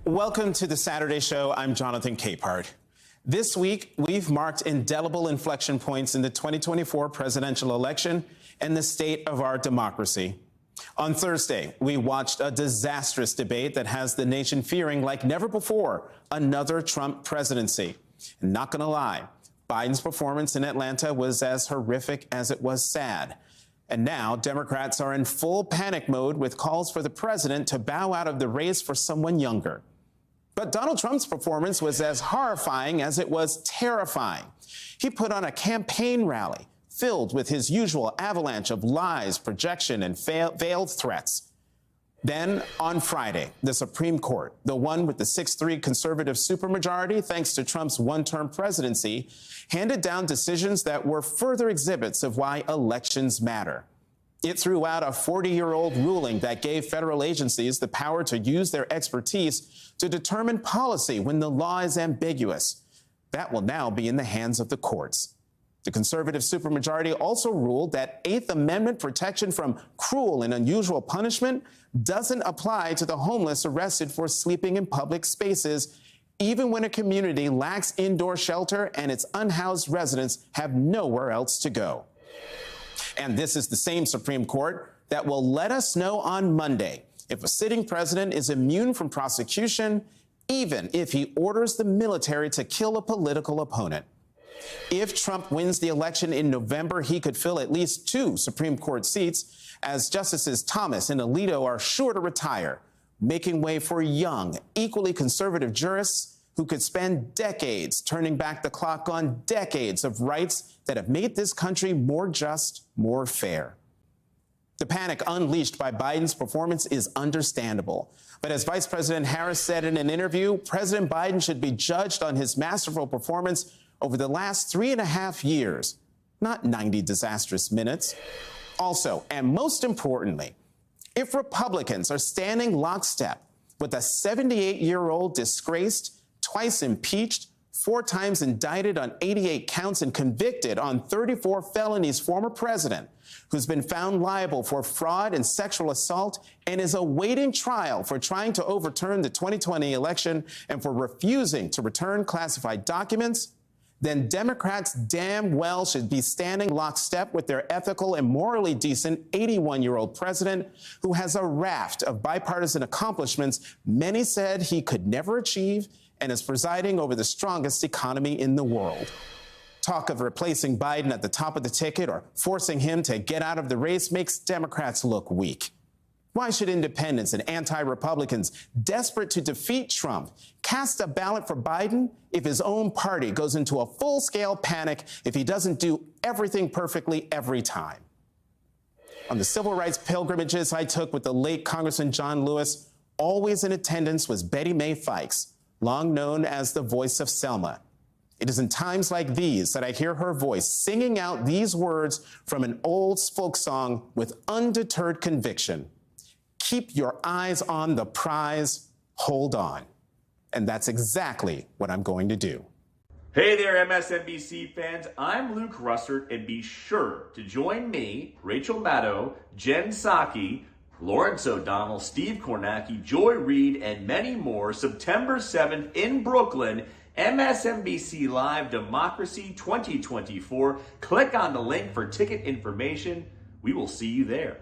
Welcome to the Saturday Show. I'm Jonathan Capehart. This week, we've marked indelible inflection points in the 2024 presidential election and the state of our democracy. On Thursday, we watched a disastrous debate that has the nation fearing like never before another Trump presidency. And not going to lie, Biden's performance in Atlanta was as horrific as it was sad. And now Democrats are in full panic mode with calls for the president to bow out of the race for someone younger. But Donald Trump's performance was as horrifying as it was terrifying. He put on a campaign rally filled with his usual avalanche of lies, projection, and veiled threats. Then on Friday, the Supreme Court, the one with the 6-3 conservative supermajority, thanks to Trump's one-term presidency, handed down decisions that were further exhibits of why elections matter. It threw out a 40-year-old ruling that gave federal agencies the power to use their expertise to determine policy when the law is ambiguous. That will now be in the hands of the courts. The conservative supermajority also ruled that Eighth Amendment protection from cruel and unusual punishment doesn't apply to the homeless arrested for sleeping in public spaces, even when a community lacks indoor shelter and its unhoused residents have nowhere else to go. And this is the same Supreme Court that will let us know on Monday if a sitting president is immune from prosecution, even if he orders the military to kill a political opponent. If Trump wins the election in November, he could fill at least 2 Supreme Court seats, as Justices Thomas and Alito are sure to retire, making way for young, equally conservative jurists who could spend decades turning back the clock on decades of rights that have made this country more just, more fair. The panic unleashed by Biden's performance is understandable. But as Vice President Harris said in an interview, President Biden should be judged on his masterful performance over the last 3.5 years, not 90 disastrous minutes. Also, and most importantly, if Republicans are standing lockstep with a 78-year-old disgraced, twice impeached, 4 times indicted on 88 counts and convicted on 34 felonies former president who's been found liable for fraud and sexual assault and is awaiting trial for trying to overturn the 2020 election and for refusing to return classified documents, then Democrats damn well should be standing lockstep with their ethical and morally decent 81-year-old president who has a raft of bipartisan accomplishments many said he could never achieve and is presiding over the strongest economy in the world. Talk of replacing Biden at the top of the ticket or forcing him to get out of the race makes Democrats look weak. Why should independents and anti-Republicans desperate to defeat Trump cast a ballot for Biden if his own party goes into a full-scale panic if he doesn't do everything perfectly every time? On the civil rights pilgrimages I took with the late Congressman John Lewis, always in attendance was Betty Mae Fikes, long known as the voice of Selma. It is in times like these that I hear her voice singing out these words from an old folk song with undeterred conviction. Keep your eyes on the prize, hold on. And that's exactly what I'm going to do. Hey there, MSNBC fans. I'm Luke Russert, and be sure to join me, Rachel Maddow, Jen Psaki, Lawrence O'Donnell, Steve Kornacki, Joy Reid, and many more September 7th in Brooklyn, MSNBC Live Democracy 2024. Click on the link for ticket information. We will see you there.